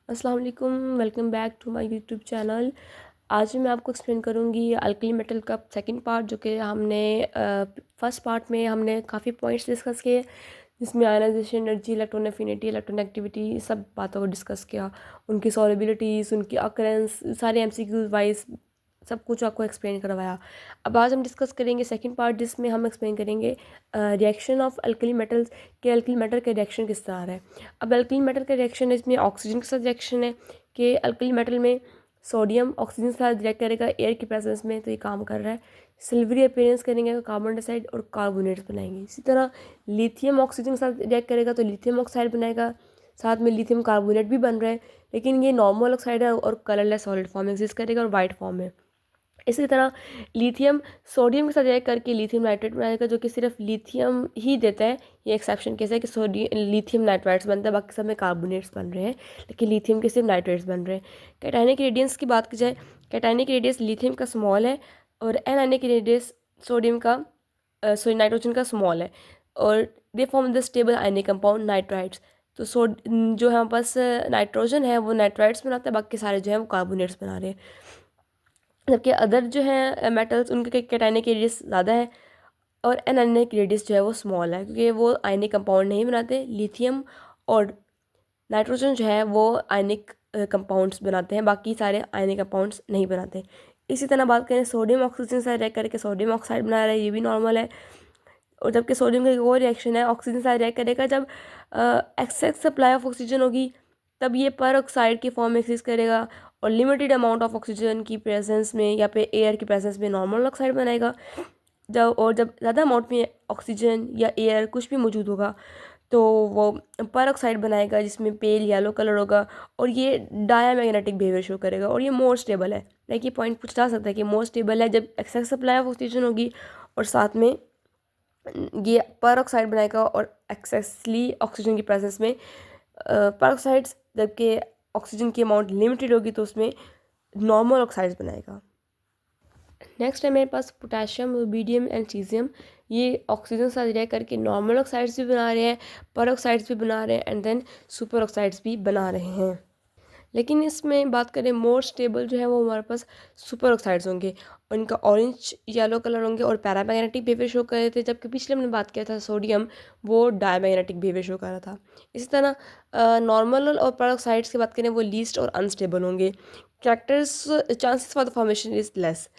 अस्सलाम वालेकुम, welcome back to my YouTube channel. आज मैं आपको एक्सप्लेन करूँगी अल्कली मेटल का सेकंड पार्ट, जो कि हमने फर्स्ट पार्ट में हमने काफ़ी पॉइंट्स डिस्कस किए, जिसमें ionization, energy, electron affinity, electron activity, सब बातों को डिस्कस किया। उनकी सॉलिबिलिटीज़, उनकी अकरेंस, सारे एमसीक्यूज वाइज सब कुछ आपको एक्सप्लेन करवाया। अब आज हम डिस्कस करेंगे सेकंड पार्ट, जिसमें हम एक्सप्लेन करेंगे रिएक्शन ऑफ अल्कली मेटल्स के अल्कली मेटल का रिएक्शन किस तरह है। अब अल्कली मेटल का रिएक्शन इसमें ऑक्सीजन के साथ रिएक्शन है कि अल्कली मेटल में सोडियम ऑक्सीजन के साथ रिएक्ट करेगा एयर की प्रेजेंस में, तो ये काम कर रहा है। सिल्वरी अपीयरेंस करेंगे तो कार्बन डाइऑक्साइड और कार्बोनेट्स बनाएंगे। इसी तरह लिथियम ऑक्सीजन के साथ रिएक्ट करेगा तो लिथियम ऑक्साइड बनाएगा, साथ में लिथियम कार्बोनेट भी बन रहा है, लेकिन ये नॉर्मल ऑक्साइड है और कलरलेस सॉलिड फॉर्म में एग्जिस्ट करेगा और वाइट फॉर्म में। इसी तरह लिथियम सोडियम के साथ रिएक्ट करके लिथियम नाइट्रेट बनाएगा, जो कि सिर्फ लिथियम ही देता है। ये एक्सेप्शन केस है कि सोडियम लिथियम नाइट्राइट्स बनता है, बाकी सब में कार्बोनेट्स बन रहे हैं, लेकिन लिथियम के सिर्फ नाइट्रेट्स बन रहे हैं। कैटायनिक रेडियंस की बात की जाए, कैटायनिक रेडियस लिथियम का स्मॉल है और एनायनिक रेडियस सोडियम का नाइट्रोजन का स्मॉल है, और they form the stable ionic compound nitrites. तो जो है हमारे पास नाइट्रोजन है वो नाइट्राइट्स बनाता है, बाकी सारे जो है वो कार्बोनेट्स बना रहे हैं। जबकि अदर जो हैं मेटल्स, उनके कैटायनिक रेडियस ज़्यादा है और एनायनिक रेडियस जो है वो स्मॉल है, क्योंकि वो आयनिक कंपाउंड नहीं बनाते। लिथियम और नाइट्रोजन जो है वो आयनिक कंपाउंड्स बनाते हैं, बाकी सारे आयनिक कंपाउंड्स नहीं बनाते। इसी तरह बात करें सोडियम ऑक्सीजन से रिएक्ट करके सोडियम ऑक्साइड बना रहा है, ये भी नॉर्मल है। और जबकि सोडियम का एक और रिएक्शन है, ऑक्सीजन से रिएक्ट करेगा जब एक्सेस सप्लाई ऑफ ऑक्सीजन होगी, तब ये पर ऑक्साइड की फॉर्म में एक्सिस्ट करेगा और लिमिटेड अमाउंट ऑफ ऑक्सीजन की प्रेजेंस में या पे एयर की प्रेजेंस में नॉर्मल ऑक्साइड बनाएगा। जब ज़्यादा अमाउंट में ऑक्सीजन या एयर कुछ भी मौजूद होगा, तो वो पर ऑक्साइड बनाएगा, जिसमें पेल येलो कलर होगा और ये डायामैग्नेटिक बिहेवियर शो करेगा, और ये मोर स्टेबल है। लाइक ये पॉइंट पूछा जा सकता है कि मोर स्टेबल है जब एक्सेस सप्लाई ऑफ ऑक्सीजन होगी और साथ में ये पर ऑक्साइड बनाएगा, और एक्सेसली ऑक्सीजन की प्रेजेंस में पर ऑक्साइड्स, जबकि ऑक्सीजन की अमाउंट लिमिटेड होगी तो उसमें नॉर्मल ऑक्साइड्स बनाएगा। नेक्स्ट है मेरे पास पोटेशियम, रुबीडियम एंड सीजियम। ये ऑक्सीजन से रिएक्ट करके नॉर्मल ऑक्साइड्स भी बना रहे हैं, पर ऑक्साइड्स भी बना रहे हैं, एंड देन सुपर ऑक्साइड्स भी बना रहे हैं। लेकिन इसमें बात करें, मोर स्टेबल जो है वो हमारे पास सुपर ऑक्साइड्स होंगे, और इनका ऑरेंज येलो कलर होंगे और पैरामैग्नेटिक बिहेवियर शो कर रहे थे, जबकि पिछले हमने बात किया था सोडियम, वो डायमैग्नेटिक बिहेवियर शो कर रहा था। इसी तरह नॉर्मल और पर ऑक्साइड्स की बात करें, वो लीस्ट और अनस्टेबल होंगे। Characters chances for the formation is less.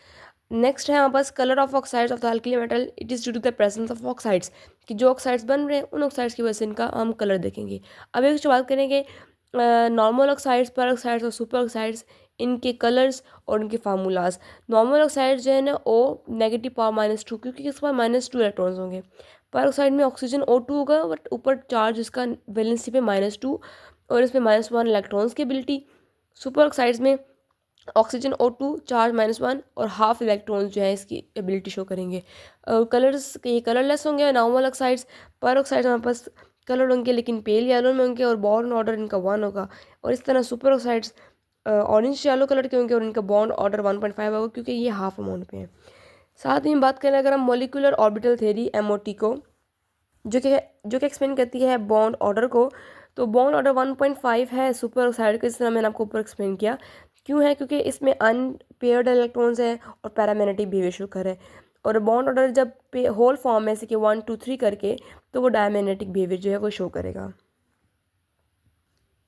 Next है हमारे पास colour of oxides of the alkali metal, it is due to the presence of oxides, कि जो ऑक्साइड्स बन रहे हैं उन ऑक्साइड्स की वजह से इनका हम कलर देखेंगे। अब एक बात करेंगे नॉर्मल ऑक्साइड्स, पर ऑक्साइड्स और सुपर ऑक्साइड्स, इनके कलर्स और उनके फार्मूलाज। नॉर्मल ऑक्साइड्स जो है ना, ओ नेगेटिव पावर -2, क्योंकि इसके पास -2 इलेक्ट्रॉन्स होंगे। पर ऑक्साइड में ऑक्सीजन O2 होगा, बट ऊपर चार्ज इसका वैलेंसी पे -2 और इसमें -1 इलेक्ट्रॉन्स की एबिलिटी। सुपर ऑक्साइड्स में ऑक्सीजन O2 चार्ज -1 और हाफ इलेक्ट्रॉन्स जो है इसकी एबिलिटी शो करेंगे। कलर्स ये कलरलेस होंगे नॉर्मल ऑक्साइड्स। पर ऑक्साइड्स हमारे पास कलर होंगे लेकिन पेल येलो में होंगे और बॉन्ड ऑर्डर इनका 1 होगा। और इस तरह super oxides orange yellow colour के होंगे और इनका बॉन्ड ऑर्डर 1.5 होगा, क्योंकि ये हाफ अमाउंट पे है। साथ ही बात करें अगर हम मोलिकुलर ऑर्बिटल थ्योरी MOT को, जो कि एक्सप्लेन करती है बॉन्ड ऑर्डर को, तो बॉन्ड ऑर्डर 1.5 है सुपर ऑक्साइड के, जिस तरह मैंने आपको ऊपर एक्सप्लेन किया। क्यों है? क्योंकि इसमें अनपेयर्ड इलेक्ट्रॉन्स है और पैरामैग्नेटिक बिहेवियर शो कर है। और बॉन्ड ऑर्डर जब होल फॉर्म में से कि 1 2 3 करके, तो वो डायमैग्नेटिक बिहेवियर जो है वो शो करेगा।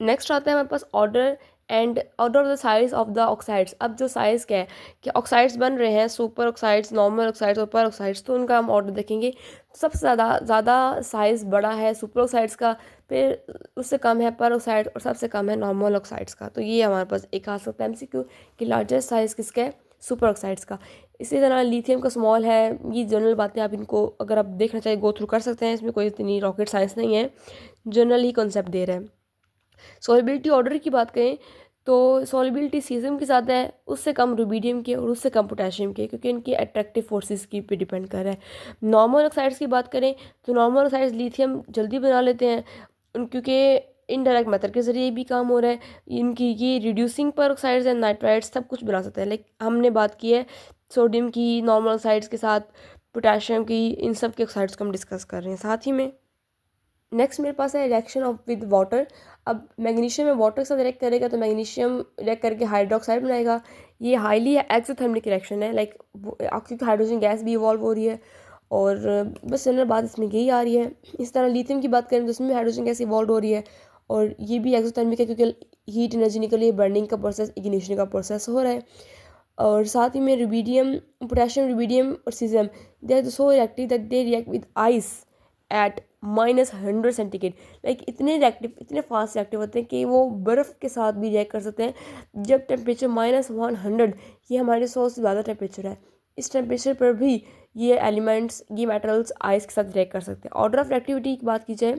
नेक्स्ट आता है हमारे पास order and order of the size of the oxides. अब जो साइज़ क्या है कि ऑक्साइड्स बन रहे हैं, सुपर ऑक्साइड्स, नॉर्मल ऑक्साइड्स और पर ऑक्साइड्स, तो उनका हम ऑर्डर देखेंगे। सबसे ज़्यादा साइज़ बड़ा है सुपर ऑक्साइड्स का, फिर उससे कम है पर ऑक्साइड और सबसे कम है नॉर्मल ऑक्साइड्स का। तो ये हमारे पास एक आ सकता है MCQ कि लार्जेस्ट साइज़ किसका है? सुपर ऑक्साइड्स का। इसी तरह लिथियम का स्मॉल है। ये जनरल बातें आप इनको अगर आप देखना चाहिए गो थ्रू कर सकते हैं, इसमें कोई इतनी रॉकेट साइंस नहीं है, जनरल ही कॉन्सेप्ट दे रहे हैं। सॉल्युबिलिटी ऑर्डर की बात करें तो सॉल्युबिलिटी सीजियम की ज़्यादा है, उससे कम रुबीडियम की और उससे कम पोटेशियम की, क्योंकि इनकी अट्रैक्टिव फोर्सेस की पे डिपेंड कर रहा है। नॉर्मल ऑक्साइड्स की बात करें तो नॉर्मल ऑक्साइड्स लिथियम जल्दी बना लेते हैं, क्योंकि इनडायरेक्ट मेथड के ज़रिए भी काम हो रहा है। इनकी ये रिड्यूसिंग पर ऑक्साइड्स एंड नाइट्राइड्स सब कुछ बना सकते हैं। लाइक हमने बात की है सोडियम की नॉर्मल ऑक्साइड्स के साथ, पोटेशियम की, इन सब के ऑक्साइड्स को हम डिस्कस कर रहे हैं साथ ही में। नेक्स्ट मेरे पास है रिएक्शन ऑफ विद वाटर। अब मैग्नीशियम में वाटर के साथ रिएक्ट करेगा तो मैग्नीशियम रिएक्ट करके हाइड्रोक्साइड बनाएगा। ये हाईली एक्सोथर्मिक रिएक्शन है, लाइक क्योंकि हाइड्रोजन गैस भी इवॉल्व हो रही है, और बस जनरल बात इसमें यही आ रही है। इस तरह लिथियम की बात करें तो इसमें हाइड्रोजन गैस इवॉल्व हो रही है, और ये भी एक्सोथर्मिक है क्योंकि हीट एनर्जी निकली है, बर्निंग का प्रोसेस, इग्निशन का प्रोसेस हो रहा है। और साथ ही में रुबीडियम, पोटेशियम, रुबीडियम और caesium, they are so reactive that they react with ice at -100 centigrade. Like इतने रिएक्टिव, इतने फास्ट रिएक्टिव होते हैं कि वो बर्फ़ के साथ भी रिएक्ट कर सकते हैं जब टेम्परेचर -100, ये हमारे 100 से ज़्यादा टेम्परेचर है। इस टेम्परेचर पर भी ये एलिमेंट्स, ये मेटल्स आइस के साथ रिएक्ट कर सकते हैं। ऑर्डर ऑफ रिएक्टिविटी की बात की जाए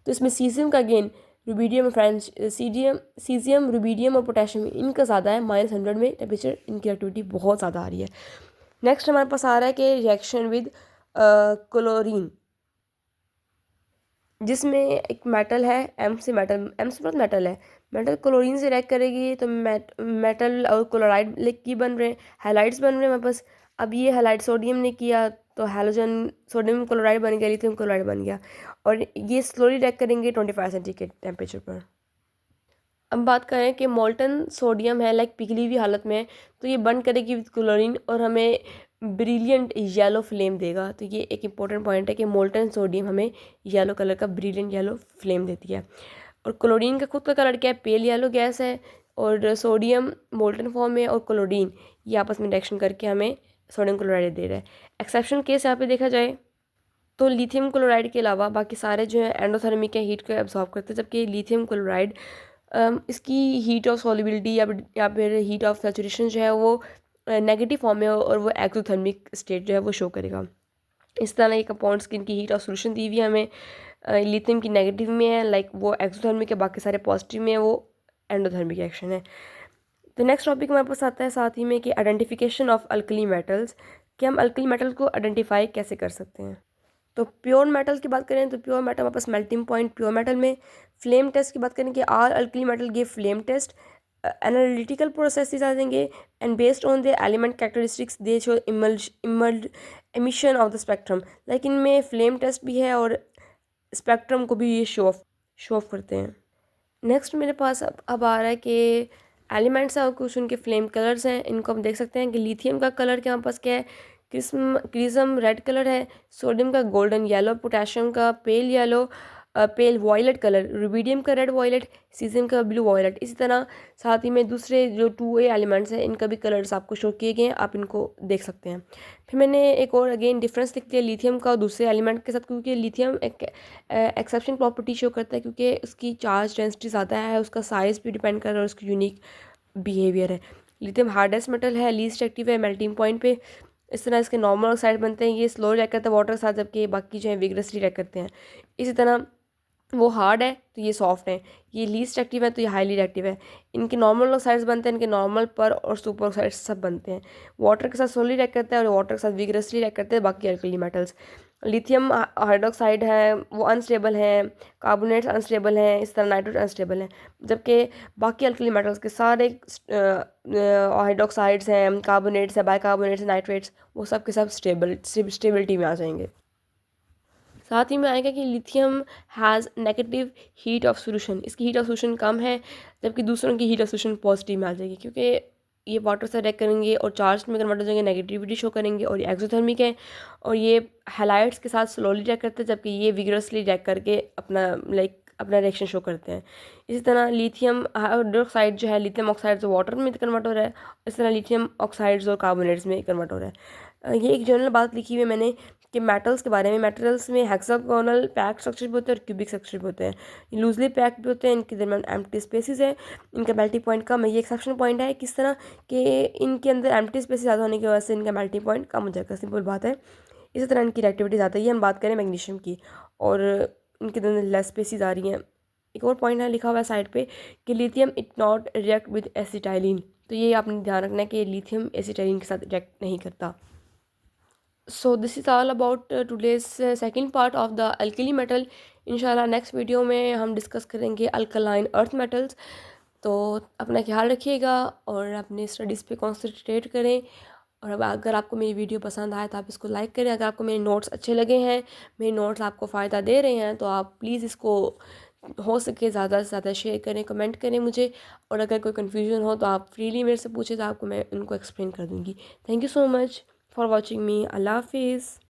तो इसमें सीजियम का गेन, रुबीडियम, सीजियम, रुबीडियम और पोटेशियम इनका ज़्यादा है, -100 में टेम्परेचर इनकी एक्टिविटी बहुत ज़्यादा आ रही है। नेक्स्ट हमारे पास आ रहा है कि रिएक्शन विद क्लोरीन, जिसमें एक मेटल है, एम से मेटल है, मेटल क्लोरीन से रिएक्ट करेगी तो मेटल और क्लोराइड की बन रहे हैं, हैलाइड्स बन रहे हैं हमारे पास। अब ये हैलाइड सोडियम ने किया तो हैलोजन, सोडियम क्लोराइड बन गया, लिथियम क्लोराइड बन गया, और ये स्लोली रिएक्ट करेंगे 25 सेंटीग्रेड टेम्परेचर पर। अब बात करें कि मोल्टन सोडियम है, लाइक पिघली हुई हालत में है, तो ये बर्न करेगी विद क्लोरीन और हमें ब्रिलियंट येलो फ्लेम देगा। तो ये एक इंपॉर्टेंट पॉइंट है कि मोल्टन सोडियम हमें येलो कलर का ब्रिलियंट येलो फ्लेम देती है। और क्लोरीन का खुद का कलर क्या है, पेल येलो गैस है, और सोडियम मोल्टन फॉर्म में और क्लोरीन ये आपस में रिएक्शन करके हमें सोडियम क्लोराइड दे रहा है। एक्सेप्शन केस यहाँ पे देखा जाए तो लिथियम क्लोराइड के अलावा बाकी सारे जो है एंडोथर्मिक है, हीट को एब्जॉर्ब करते हैं, जबकि लिथियम क्लोराइड इसकी हीट ऑफ सॉल्युबिलिटी या फिर हीट ऑफ सैचुरेशन जो है वो नेगेटिव फॉर्म में और वो एक्सोथर्मिक स्टेट जो है वो शो करेगा। इस तरह ये कंपाउंड्स की इनकी हीट ऑफ सोल्यूशन दी हुई है हमें, लिथियम की नेगेटिव में है, लाइक वो एक्सोथर्मिक है, बाकी सारे पॉजिटिव में है, वो एंडोथर्मिक रिएक्शन है। तो नेक्स्ट टॉपिक हमारे पास आता है साथ ही में कि आइडेंटिफिकेशन ऑफ अल्कली मेटल्स, कि हम अल्कली मेटल को आइडेंटिफाई कैसे कर सकते हैं। तो प्योर मेटल की बात करें तो प्योर मेटल हमारे पास मेल्टिंग पॉइंट प्योर मेटल में। फ्लेम टेस्ट की बात करें कि are alkali metal give flame test, analytical process आ जाएंगे, and based on the element characteristics they show emission of the spectrum. Like इनमें फ्लेम टेस्ट भी है और स्पेक्ट्रम को भी ये शो ऑफ करते हैं। नेक्स्ट मेरे पास अब आ रहा है कि एलिमेंट्स हैं और कुछ उनके फ्लेम कलर्स हैं। इनको हम देख सकते हैं कि लिथियम का कलर के हमारे पास क्या है, क्रिस्म रेड कलर है, सोडियम का गोल्डन येलो, पोटेशियम का पेल येलो, पेल वॉयलेट कलर, रुबीडियम का रेड वॉयलेट, सीजियम का ब्लू वॉयलेट। इसी तरह साथ ही में दूसरे जो 2A एलिमेंट्स हैं इनका भी कलर्स आपको शो किए गए हैं, आप इनको देख सकते हैं। फिर मैंने एक और अगेन डिफरेंस लिख दिया लिथियम का दूसरे एलिमेंट के साथ, क्योंकि लिथियम एक एक्सेप्शन प्रॉपर्टी शो करता है क्योंकि उसकी चार्ज डेंसिटी ज़्यादा है, उसका साइज़ भी डिपेंड कर रहा है और उसकी यूनिक बिहेवियर है। लिथियम हार्डेस्ट मेटल है, लीस्ट एक्टिव है मेल्टिंग पॉइंट पे। इस तरह इसके नॉर्मल ऑक्साइड बनते हैं, ये स्लो रिएक्ट करते हैं वाटर के साथ, जबकि बाकी जो है विग्रसली रिएक्ट करते हैं। इसी तरह वो हार्ड है तो ये सॉफ्ट है, ये लीस्ट एक्टिव है तो ये हाईली रिएक्टिव है। इनके नॉर्मल ऑक्साइड्स बनते हैं, इनके नॉर्मल पर और सुपर ऑक्साइड्स सब बनते हैं। वाटर के साथ स्लोली रिएक्ट करते हैं और वाटर के साथ विग्रसली रिएक्ट करते हैं बाकी अल्कली मेटल्स। लिथियम हाइड्रोक्साइड है वो अनस्टेबल हैं, कार्बोनेट्स अनस्टेबल हैं, इस तरह नाइट्रोजन अनस्टेबल हैं, जबकि बाकी अल्कली मेटल्स के सारे हाइड्रोक्साइड्स हैं, कार्बोनेट्स हैं, बाइकार्बोनेट्स, नाइट्रेट्स, वो सब के सब स्टेबिलिटी में आ जाएंगे। साथ ही में आएगा कि lithium has negative heat of solution, इसकी हीट ऑफ सोल्यूशन कम है, जबकि दूसरों की हीट ऑफ सोल्यूशन पॉजिटिव में आ जाएगी, क्योंकि ये वाटर से रिएक्ट करेंगे और चार्ज में कन्वर्ट हो जाएंगे, नेगेटिविटी शो करेंगे, और ये एक्सोथर्मिक है और ये हैलाइड्स के साथ स्लोली रिएक्ट करते हैं, जबकि ये विग्रसली रिएक्ट करके अपना रिएक्शन शो करते हैं। इसी तरह लिथियम हाइड्रोक्साइड जो है, लिथियम ऑक्साइड जो वाटर में कन्वर्ट हो रहा है, इस तरह लिथियम ऑक्साइड्स और कार्बोनेट्स में कन्वर्ट हो रहा है। ये एक जनरल बात लिखी हुई है मैंने कि मेटल्स के बारे में, मेटल्स में हेक्सागोनल पैक्ड स्ट्रक्चर भी होते हैं और क्यूबिक स्ट्रक्चर भी होते हैं। लूजली पैक्ड भी होते हैं, इनके दरमियान एम्प्टी स्पेसेस है, इनका मेल्टिंग पॉइंट कम है। ये एक्सेप्शन पॉइंट है किस तरह कि इनके अंदर एम्प्टी स्पेस ज़्यादा होने की वजह से इनका मेल्टिंग पॉइंट कम हो जाएगा, सिंपल बात है। इसी तरह इनकी रिएक्टिविटी ज़्यादा है। ये हम बात करें मैग्नीशियम की, और इनके अंदर लेस स्पेसिस आ रही हैं। एक और पॉइंट है लिखा हुआ है साइड पे कि lithium it not react with acetylene, तो ये आपने ध्यान रखना है कि लिथियम एसिटाइलिन के साथ रिएक्ट नहीं करता। So this is all about today's second part of the alkali metal. इंशाल्लाह नेक्स्ट वीडियो में हम डिस्कस करेंगे अल्कलाइन अर्थ मेटल्स। तो अपना ख्याल रखिएगा और अपने स्टडीज़ पे कॉन्सेंट्रेट करें, और अब अगर आपको मेरी वीडियो पसंद आए तो आप इसको लाइक करें। अगर आपको मेरे नोट्स अच्छे लगे हैं, मेरे नोट्स आपको फ़ायदा दे रहे हैं, तो आप प्लीज़ इसको हो सके ज़्यादा से ज़्यादा शेयर करें, कमेंट करें मुझे। और अगर कोई कन्फ्यूज़न हो तो आप फ्रीली मेरे से पूछें, तो आपको मैं उनको एक्सप्लेन कर दूँगी। Thank you so much for watching me. अल्लाह हाफ़िज़।